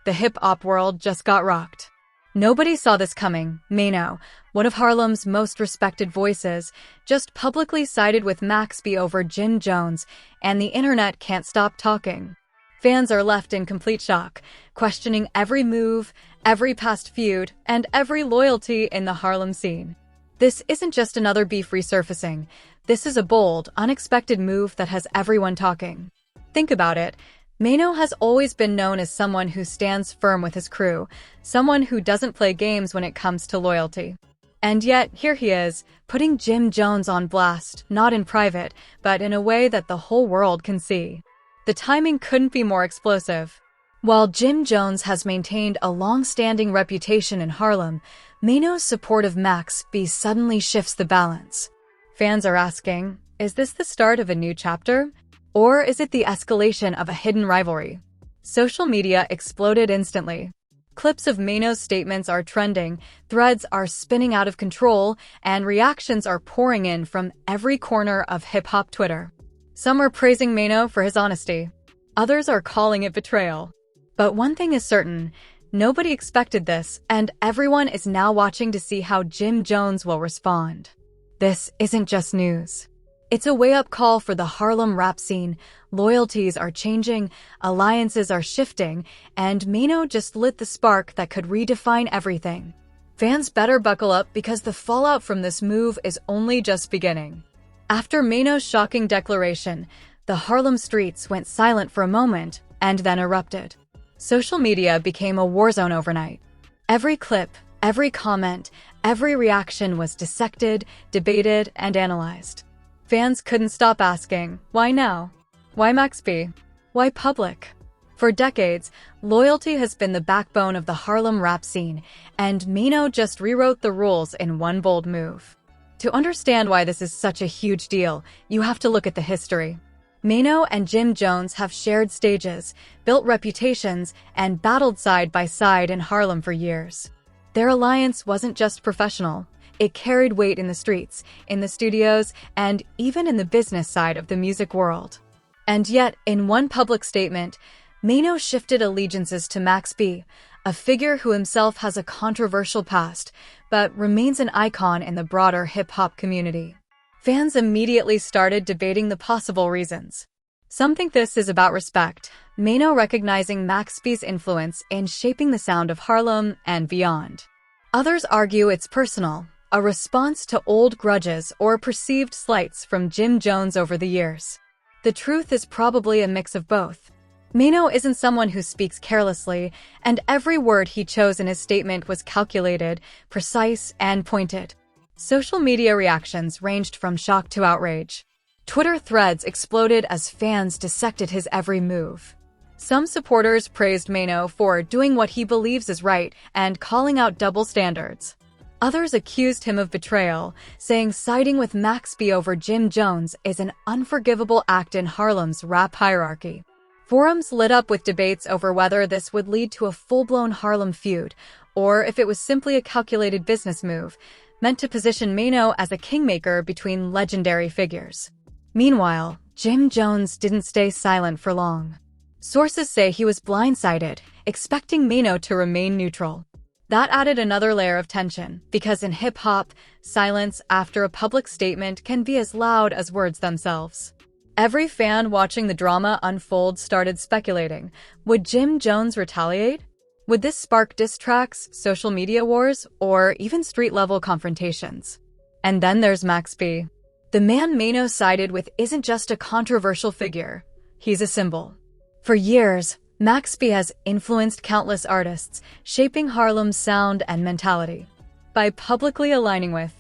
The hip-hop world just got rocked. Nobody saw this coming. Maino, one of Harlem's most respected voices, just publicly sided with Maxby over Jim Jones, and the internet can't stop talking. Fans are left in complete shock, questioning every move, every past feud, and every loyalty in the Harlem scene. This isn't just another beef resurfacing. This is a bold, unexpected move that has everyone talking. Think about it. Maino has always been known as someone who stands firm with his crew, someone who doesn't play games when it comes to loyalty. And yet, here he is, putting Jim Jones on blast, not in private, but in a way that the whole world can see. The timing couldn't be more explosive. While Jim Jones has maintained a long-standing reputation in Harlem, Maino's support of Maxby suddenly shifts the balance. Fans are asking, is this the start of a new chapter? Or is it the escalation of a hidden rivalry? Social media exploded instantly. Clips of Maino's statements are trending, threads are spinning out of control, and reactions are pouring in from every corner of hip-hop Twitter. Some are praising Maino for his honesty. Others are calling it betrayal. But one thing is certain, nobody expected this, and everyone is now watching to see how Jim Jones will respond. This isn't just news. It's a wake-up call for the Harlem rap scene. Loyalties are changing, alliances are shifting, and Maino just lit the spark that could redefine everything. Fans better buckle up because the fallout from this move is only just beginning. After Maino's shocking declaration, the Harlem streets went silent for a moment and then erupted. Social media became a war zone overnight. Every clip, every comment, every reaction was dissected, debated, and analyzed. Fans couldn't stop asking, why now? Why Maxby? Why public? For decades, loyalty has been the backbone of the Harlem rap scene, and Maino just rewrote the rules in one bold move. To understand why this is such a huge deal, you have to look at the history. Maino and Jim Jones have shared stages, built reputations, and battled side by side in Harlem for years. Their alliance wasn't just professional. It carried weight in the streets, in the studios, and even in the business side of the music world. And yet, in one public statement, Maino shifted allegiances to Maxby, a figure who himself has a controversial past, but remains an icon in the broader hip-hop community. Fans immediately started debating the possible reasons. Some think this is about respect, Maino recognizing Maxby's influence in shaping the sound of Harlem and beyond. Others argue it's personal, a response to old grudges or perceived slights from Jim Jones over the years. The truth is probably a mix of both. Maino isn't someone who speaks carelessly, and every word he chose in his statement was calculated, precise, and pointed. Social media reactions ranged from shock to outrage. Twitter threads exploded as fans dissected his every move. Some supporters praised Maino for doing what he believes is right and calling out double standards. Others accused him of betrayal, saying siding with Maxby over Jim Jones is an unforgivable act in Harlem's rap hierarchy. Forums lit up with debates over whether this would lead to a full-blown Harlem feud, or if it was simply a calculated business move, meant to position Maino as a kingmaker between legendary figures. Meanwhile, Jim Jones didn't stay silent for long. Sources say he was blindsided, expecting Maino to remain neutral. That added another layer of tension, because in hip-hop, silence after a public statement can be as loud as words themselves. Every fan watching the drama unfold started speculating, would Jim Jones retaliate? Would this spark diss tracks, social media wars, or even street-level confrontations? And then there's Maxby. The man Maino sided with isn't just a controversial figure, he's a symbol. For years, Maxby has influenced countless artists, shaping Harlem's sound and mentality. By publicly aligning with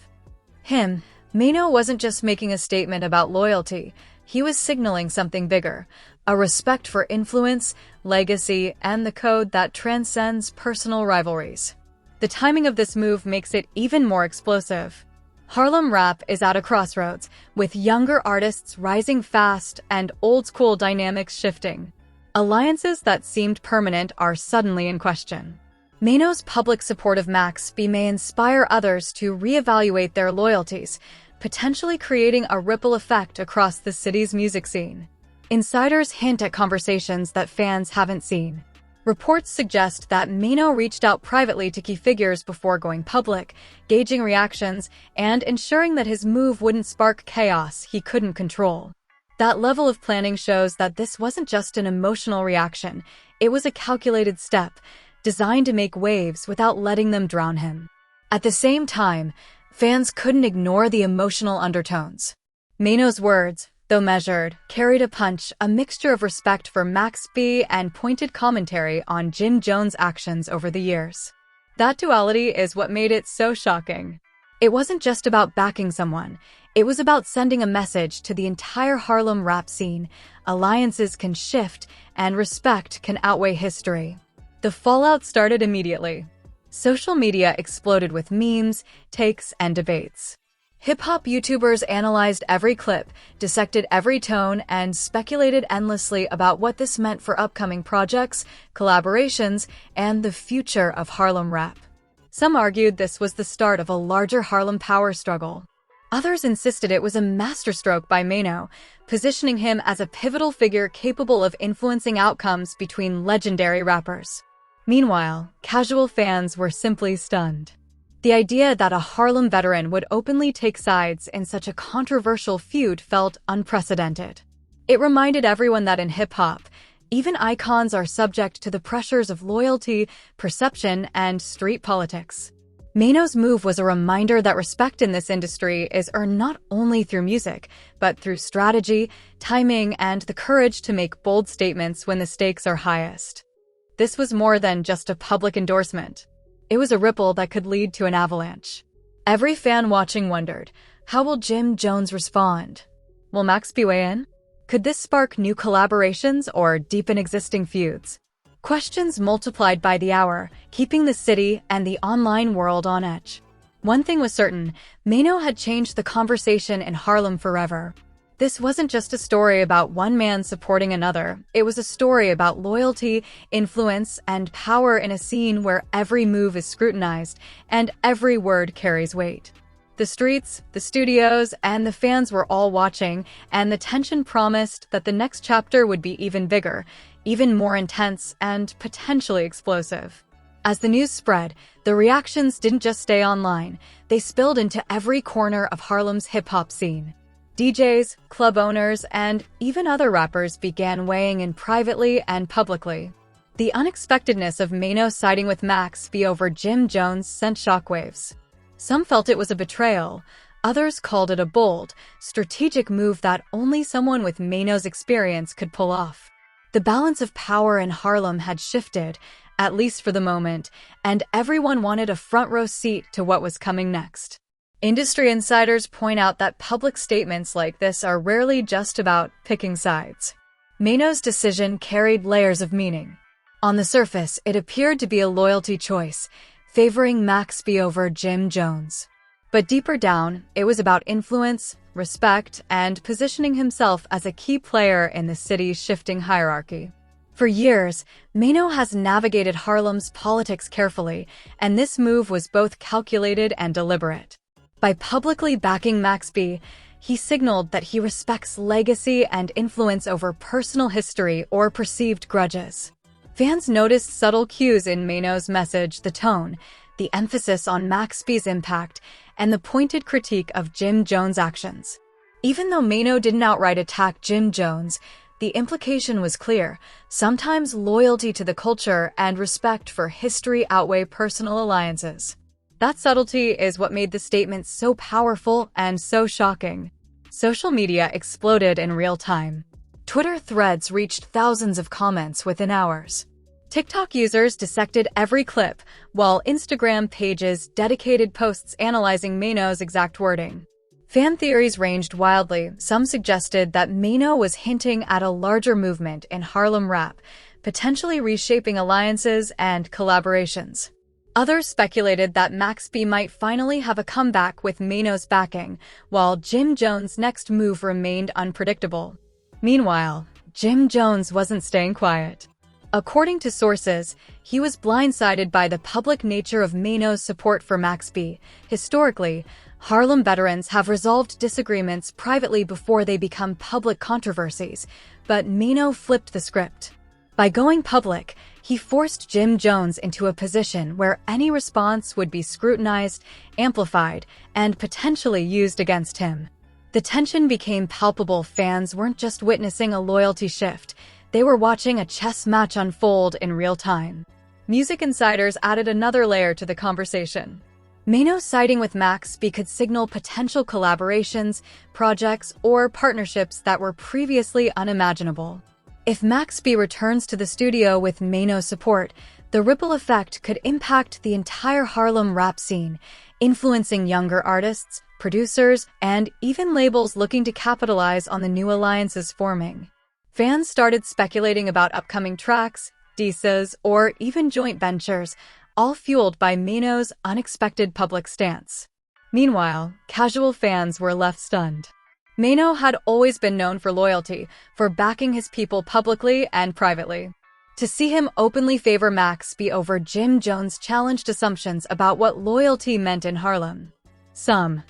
him, Maino wasn't just making a statement about loyalty, he was signaling something bigger, a respect for influence, legacy, and the code that transcends personal rivalries. The timing of this move makes it even more explosive. Harlem rap is at a crossroads, with younger artists rising fast and old-school dynamics shifting. Alliances that seemed permanent are suddenly in question. Maino's public support of Maxby may inspire others to reevaluate their loyalties, potentially creating a ripple effect across the city's music scene. Insiders hint at conversations that fans haven't seen. Reports suggest that Maino reached out privately to key figures before going public, gauging reactions and ensuring that his move wouldn't spark chaos he couldn't control. That level of planning shows that this wasn't just an emotional reaction, it was a calculated step, designed to make waves without letting them drown him. At the same time, fans couldn't ignore the emotional undertones. Maino's words, though measured, carried a punch, a mixture of respect for Max B and pointed commentary on Jim Jones' actions over the years. That duality is what made it so shocking. It wasn't just about backing someone, it was about sending a message to the entire Harlem rap scene. Alliances can shift, and respect can outweigh history. The fallout started immediately. Social media exploded with memes, takes, and debates. Hip-hop YouTubers analyzed every clip, dissected every tone, and speculated endlessly about what this meant for upcoming projects, collaborations, and the future of Harlem rap. Some argued this was the start of a larger Harlem power struggle. Others insisted it was a masterstroke by Maino, positioning him as a pivotal figure capable of influencing outcomes between legendary rappers. Meanwhile, casual fans were simply stunned. The idea that a Harlem veteran would openly take sides in such a controversial feud felt unprecedented. It reminded everyone that in hip-hop, even icons are subject to the pressures of loyalty, perception, and street politics. Maino's move was a reminder that respect in this industry is earned not only through music, but through strategy, timing, and the courage to make bold statements when the stakes are highest. This was more than just a public endorsement. It was a ripple that could lead to an avalanche. Every fan watching wondered, how will Jim Jones respond? Will Max B weigh in? Could this spark new collaborations or deepen existing feuds? Questions multiplied by the hour, keeping the city and the online world on edge. One thing was certain, Maino had changed the conversation in Harlem forever. This wasn't just a story about one man supporting another. It was a story about loyalty, influence, and power in a scene where every move is scrutinized and every word carries weight. The streets, the studios, and the fans were all watching, and the tension promised that the next chapter would be even bigger, even more intense, and potentially explosive. As the news spread, the reactions didn't just stay online, they spilled into every corner of Harlem's hip-hop scene. DJs, club owners, and even other rappers began weighing in privately and publicly. The unexpectedness of Maino siding with Max B over Jim Jones sent shockwaves. Some felt it was a betrayal, others called it a bold, strategic move that only someone with Maino's experience could pull off. The balance of power in Harlem had shifted, at least for the moment, and everyone wanted a front-row seat to what was coming next. Industry insiders point out that public statements like this are rarely just about picking sides. Maino's decision carried layers of meaning. On the surface, it appeared to be a loyalty choice, favoring Max B over Jim Jones. But deeper down, it was about influence, respect, and positioning himself as a key player in the city's shifting hierarchy. For years, Maino has navigated Harlem's politics carefully, and this move was both calculated and deliberate. By publicly backing Max B, he signaled that he respects legacy and influence over personal history or perceived grudges. Fans noticed subtle cues in Maino's message: the tone, the emphasis on Max B's impact, and the pointed critique of Jim Jones' actions. Even though Maino didn't outright attack Jim Jones, the implication was clear. Sometimes loyalty to the culture and respect for history outweigh personal alliances. That subtlety is what made the statement so powerful and so shocking. Social media exploded in real time. Twitter threads reached thousands of comments within hours. TikTok users dissected every clip, while Instagram pages dedicated posts analyzing Maino's exact wording. Fan theories ranged wildly. Some suggested that Maino was hinting at a larger movement in Harlem rap, potentially reshaping alliances and collaborations. Others speculated that Max B might finally have a comeback with Maino's backing, while Jim Jones' next move remained unpredictable. Meanwhile, Jim Jones wasn't staying quiet. According to sources, he was blindsided by the public nature of Maino's support for Max B. Historically, Harlem veterans have resolved disagreements privately before they become public controversies, but Maino flipped the script. By going public, he forced Jim Jones into a position where any response would be scrutinized, amplified, and potentially used against him. The tension became palpable. Fans weren't just witnessing a loyalty shift, they were watching a chess match unfold in real time. Music insiders added another layer to the conversation. Maino siding with Max B could signal potential collaborations, projects, or partnerships that were previously unimaginable. If Max B returns to the studio with Maino's support, the ripple effect could impact the entire Harlem rap scene, influencing younger artists, producers, and even labels looking to capitalize on the new alliances forming. Fans started speculating about upcoming tracks, diss, or even joint ventures, all fueled by Maino's unexpected public stance. Meanwhile, casual fans were left stunned. Maino had always been known for loyalty, for backing his people publicly and privately. To see him openly favor Max B over Jim Jones challenged assumptions about what loyalty meant in Harlem. Some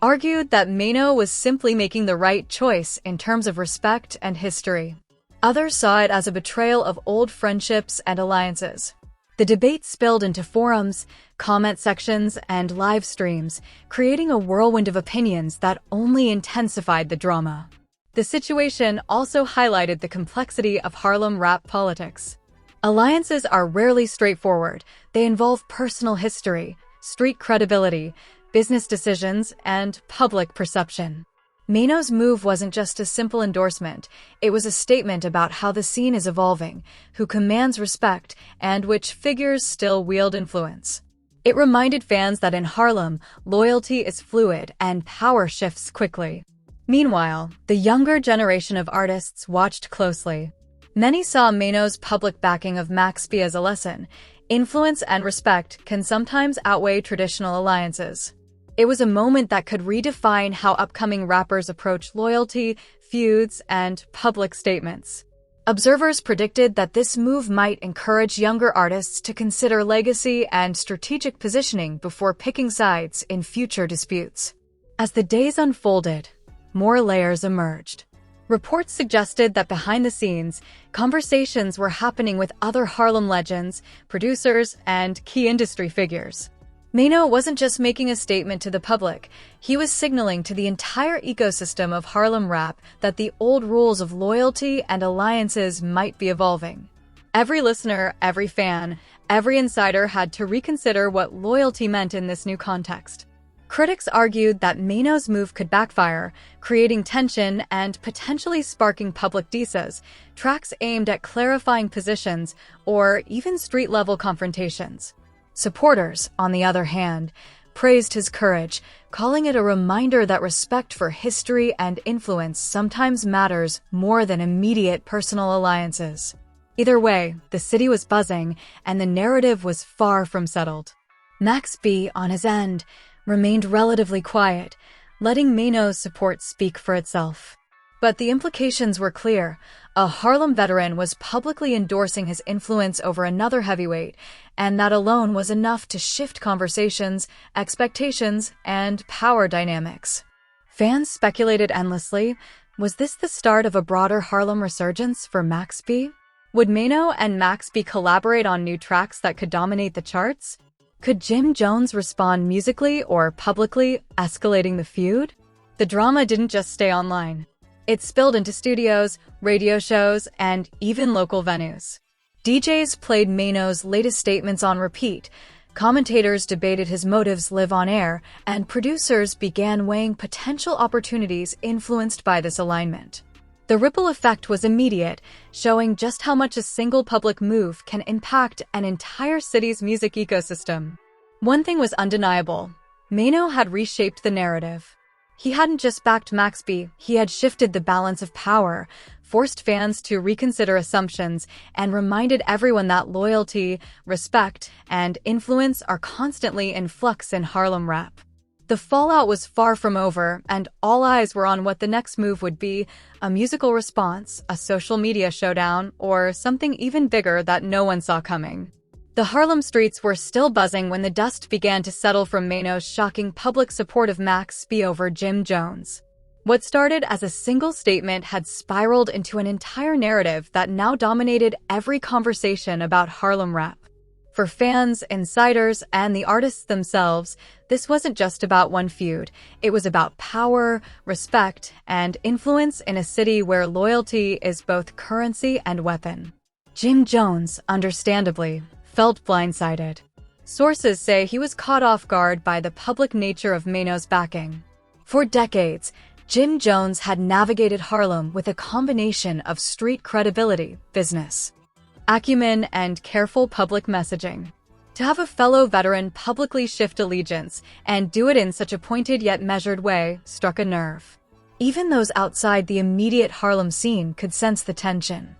argued that Maino was simply making the right choice in terms of respect and history. Others saw it as a betrayal of old friendships and alliances. The debate spilled into forums, comment sections, and live streams, creating a whirlwind of opinions that only intensified the drama. The situation also highlighted the complexity of Harlem rap politics. Alliances are rarely straightforward. They involve personal history, street credibility, business decisions, and public perception. Maino's move wasn't just a simple endorsement, it was a statement about how the scene is evolving, who commands respect, and which figures still wield influence. It reminded fans that in Harlem, loyalty is fluid and power shifts quickly. Meanwhile, the younger generation of artists watched closely. Many saw Maino's public backing of Max B as a lesson. Influence and respect can sometimes outweigh traditional alliances. It was a moment that could redefine how upcoming rappers approach loyalty, feuds, and public statements. Observers predicted that this move might encourage younger artists to consider legacy and strategic positioning before picking sides in future disputes. As the days unfolded, more layers emerged. Reports suggested that behind the scenes, conversations were happening with other Harlem legends, producers, and key industry figures. Maino wasn't just making a statement to the public, he was signaling to the entire ecosystem of Harlem rap that the old rules of loyalty and alliances might be evolving. Every listener, every fan, every insider had to reconsider what loyalty meant in this new context. Critics argued that Maino's move could backfire, creating tension and potentially sparking public disses, tracks aimed at clarifying positions, or even street-level confrontations. Supporters, on the other hand, praised his courage, calling it a reminder that respect for history and influence sometimes matters more than immediate personal alliances. Either way, the city was buzzing, and the narrative was far from settled. Max B, on his end, remained relatively quiet, letting Maino's support speak for itself. But the implications were clear. A Harlem veteran was publicly endorsing his influence over another heavyweight, and that alone was enough to shift conversations, expectations, and power dynamics. Fans speculated endlessly. Was this the start of a broader Harlem resurgence for Max B? Would Maino and Max B collaborate on new tracks that could dominate the charts? Could Jim Jones respond musically or publicly, escalating the feud? The drama didn't just stay online. It spilled into studios, radio shows, and even local venues. DJs played Maino's latest statements on repeat, commentators debated his motives live on air, and producers began weighing potential opportunities influenced by this alignment. The ripple effect was immediate, showing just how much a single public move can impact an entire city's music ecosystem. One thing was undeniable. Maino had reshaped the narrative. He hadn't just backed Max B, he had shifted the balance of power, forced fans to reconsider assumptions, and reminded everyone that loyalty, respect, and influence are constantly in flux in Harlem rap. The fallout was far from over, and all eyes were on what the next move would be: a musical response, a social media showdown, or something even bigger that no one saw coming. The Harlem streets were still buzzing when the dust began to settle from Maino's shocking public support of Max B over Jim Jones. What started as a single statement had spiraled into an entire narrative that now dominated every conversation about Harlem rap. For fans, insiders, and the artists themselves, this wasn't just about one feud. It was about power, respect, and influence in a city where loyalty is both currency and weapon. Jim Jones, understandably, felt blindsided. Sources say he was caught off guard by the public nature of Maino's backing. For decades, Jim Jones had navigated Harlem with a combination of street credibility, business acumen, and careful public messaging. To have a fellow veteran publicly shift allegiance and do it in such a pointed yet measured way struck a nerve. Even those outside the immediate Harlem scene could sense the tension.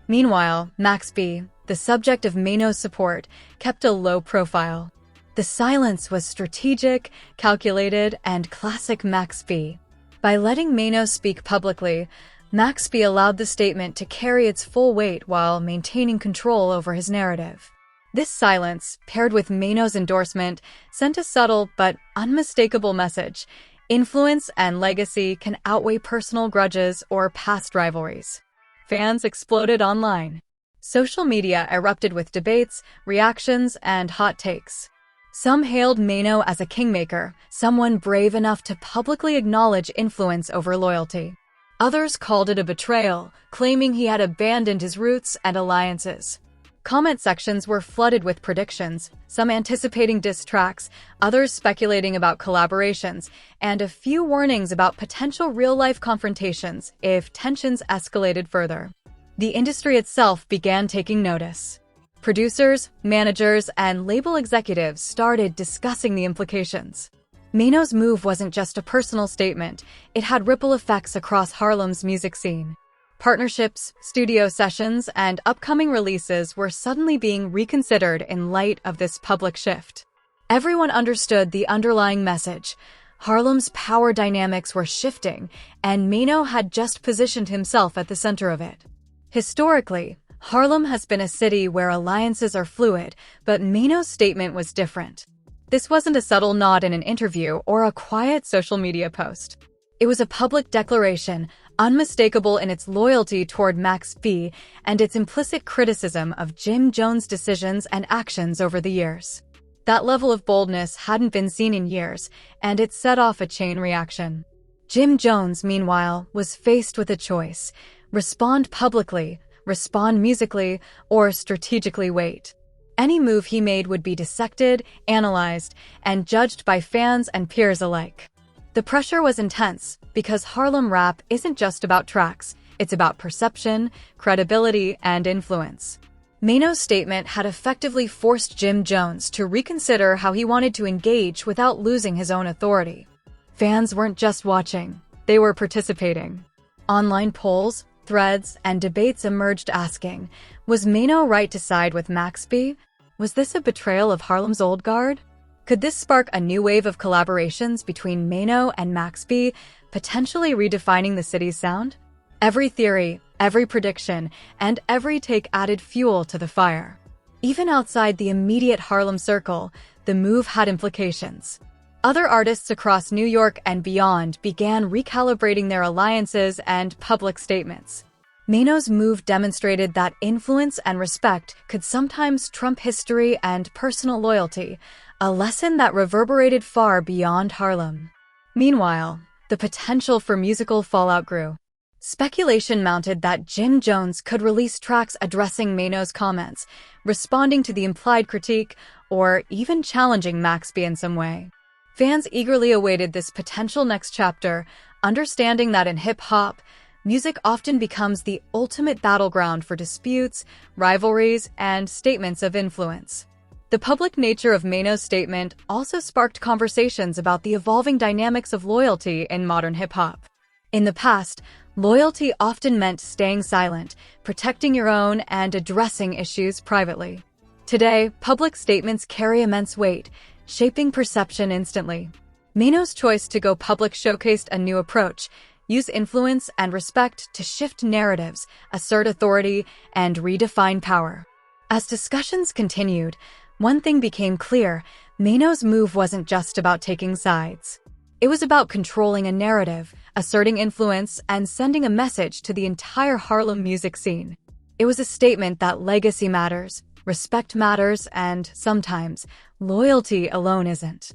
Meanwhile, Max B, the subject of Maino's support, kept a low profile. The silence was strategic, calculated, and classic Max B. By letting Maino speak publicly, Max B allowed the statement to carry its full weight while maintaining control over his narrative. This silence, paired with Maino's endorsement, sent a subtle but unmistakable message. Influence and legacy can outweigh personal grudges or past rivalries. Fans exploded online. Social media erupted with debates, reactions, and hot takes. Some hailed Maino as a kingmaker, someone brave enough to publicly acknowledge influence over loyalty. Others called it a betrayal, claiming he had abandoned his roots and alliances. Comment sections were flooded with predictions, some anticipating diss tracks, others speculating about collaborations, and a few warnings about potential real-life confrontations if tensions escalated further. The industry itself began taking notice. Producers, managers, and label executives started discussing the implications. Maino's move wasn't just a personal statement, it had ripple effects across Harlem's music scene. Partnerships, studio sessions, and upcoming releases were suddenly being reconsidered in light of this public shift. Everyone understood the underlying message. Harlem's power dynamics were shifting, and Maino had just positioned himself at the center of it. Historically, Harlem has been a city where alliances are fluid, but Maino's statement was different. This wasn't a subtle nod in an interview or a quiet social media post. It was a public declaration, unmistakable in its loyalty toward Max B and its implicit criticism of Jim Jones' decisions and actions over the years. That level of boldness hadn't been seen in years, and it set off a chain reaction. Jim Jones, meanwhile, was faced with a choice: respond publicly, respond musically, or strategically wait. Any move he made would be dissected, analyzed, and judged by fans and peers alike. The pressure was intense because Harlem rap isn't just about tracks, it's about perception, credibility, and influence. Maino's statement had effectively forced Jim Jones to reconsider how he wanted to engage without losing his own authority. Fans weren't just watching, they were participating. Online polls, threads, and debates emerged asking, was Maino right to side with Max B? Was this a betrayal of Harlem's old guard? Could this spark a new wave of collaborations between Maino and Max B, potentially redefining the city's sound? Every theory, every prediction, and every take added fuel to the fire. Even outside the immediate Harlem circle, the move had implications. Other artists across New York and beyond began recalibrating their alliances and public statements. Maino's move demonstrated that influence and respect could sometimes trump history and personal loyalty, a lesson that reverberated far beyond Harlem. Meanwhile, the potential for musical fallout grew. Speculation mounted that Jim Jones could release tracks addressing Maino's comments, responding to the implied critique, or even challenging Max B in some way. Fans eagerly awaited this potential next chapter, understanding that in hip-hop, music often becomes the ultimate battleground for disputes, rivalries, and statements of influence. The public nature of Maino's statement also sparked conversations about the evolving dynamics of loyalty in modern hip-hop. In the past, loyalty often meant staying silent, protecting your own, and addressing issues privately. Today, public statements carry immense weight, shaping perception instantly. Maino's choice to go public showcased a new approach: use influence and respect to shift narratives, assert authority, and redefine power. As discussions continued, one thing became clear: Maino's move wasn't just about taking sides. It was about controlling a narrative, asserting influence and sending a message to the entire Harlem music scene. It was a statement that legacy matters, respect matters, and sometimes loyalty alone isn't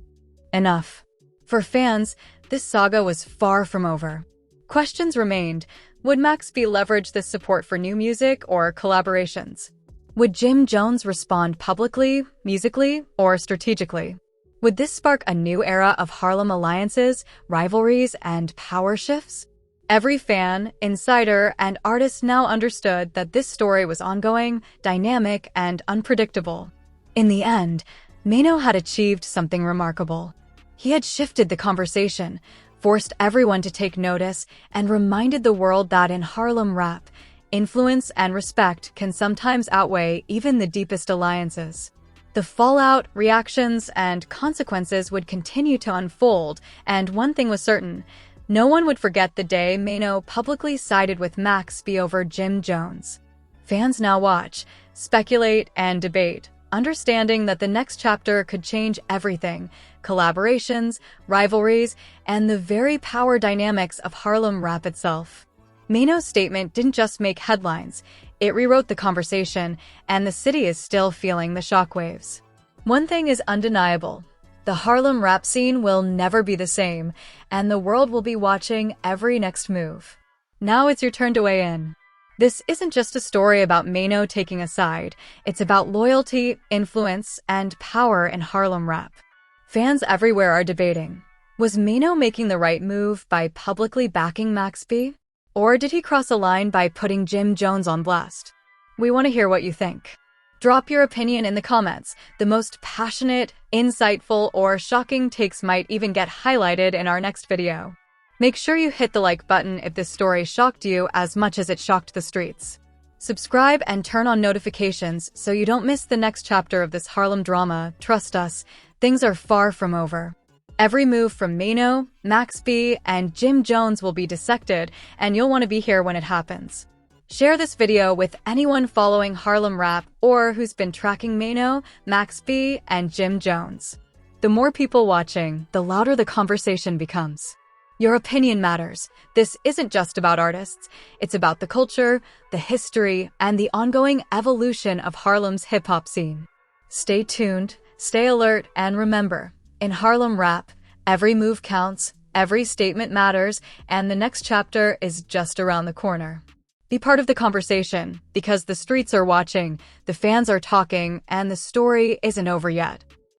enough. For fans, this saga was far from over. Questions remained. Would Max B leverage this support for new music or collaborations? Would Jim Jones respond publicly, musically, or strategically? Would this spark a new era of Harlem alliances, rivalries, and power shifts? Every fan, insider, and artist now understood that this story was ongoing, dynamic, and unpredictable. In the end, Maino had achieved something remarkable. He had shifted the conversation, forced everyone to take notice, and reminded the world that in Harlem rap, influence and respect can sometimes outweigh even the deepest alliances. The fallout, reactions, and consequences would continue to unfold, and one thing was certain: no one would forget the day Maino publicly sided with Max B over Jim Jones. Fans now watch, speculate, and debate, understanding that the next chapter could change everything: collaborations, rivalries, and the very power dynamics of Harlem rap itself. Maino's statement didn't just make headlines, it rewrote the conversation, and the city is still feeling the shockwaves. One thing is undeniable: the Harlem rap scene will never be the same, and the world will be watching every next move. Now it's your turn to weigh in. This isn't just a story about Maino taking a side, it's about loyalty, influence, and power in Harlem rap. Fans everywhere are debating. Was Maino making the right move by publicly backing Max B? Or did he cross a line by putting Jim Jones on blast? We want to hear what you think. Drop your opinion in the comments. The most passionate, insightful, or shocking takes might even get highlighted in our next video. Make sure you hit the like button if this story shocked you as much as it shocked the streets. Subscribe and turn on notifications so you don't miss the next chapter of this Harlem drama. Trust us, things are far from over. Every move from Maino, Max B, and Jim Jones will be dissected, and you'll want to be here when it happens. Share this video with anyone following Harlem rap or who's been tracking Maino, Max B, and Jim Jones. The more people watching, the louder the conversation becomes. Your opinion matters. This isn't just about artists. It's about the culture, the history, and the ongoing evolution of Harlem's hip-hop scene. Stay tuned, stay alert, and remember, in Harlem rap, every move counts, every statement matters, and the next chapter is just around the corner. Be part of the conversation, because the streets are watching, the fans are talking, and the story isn't over yet.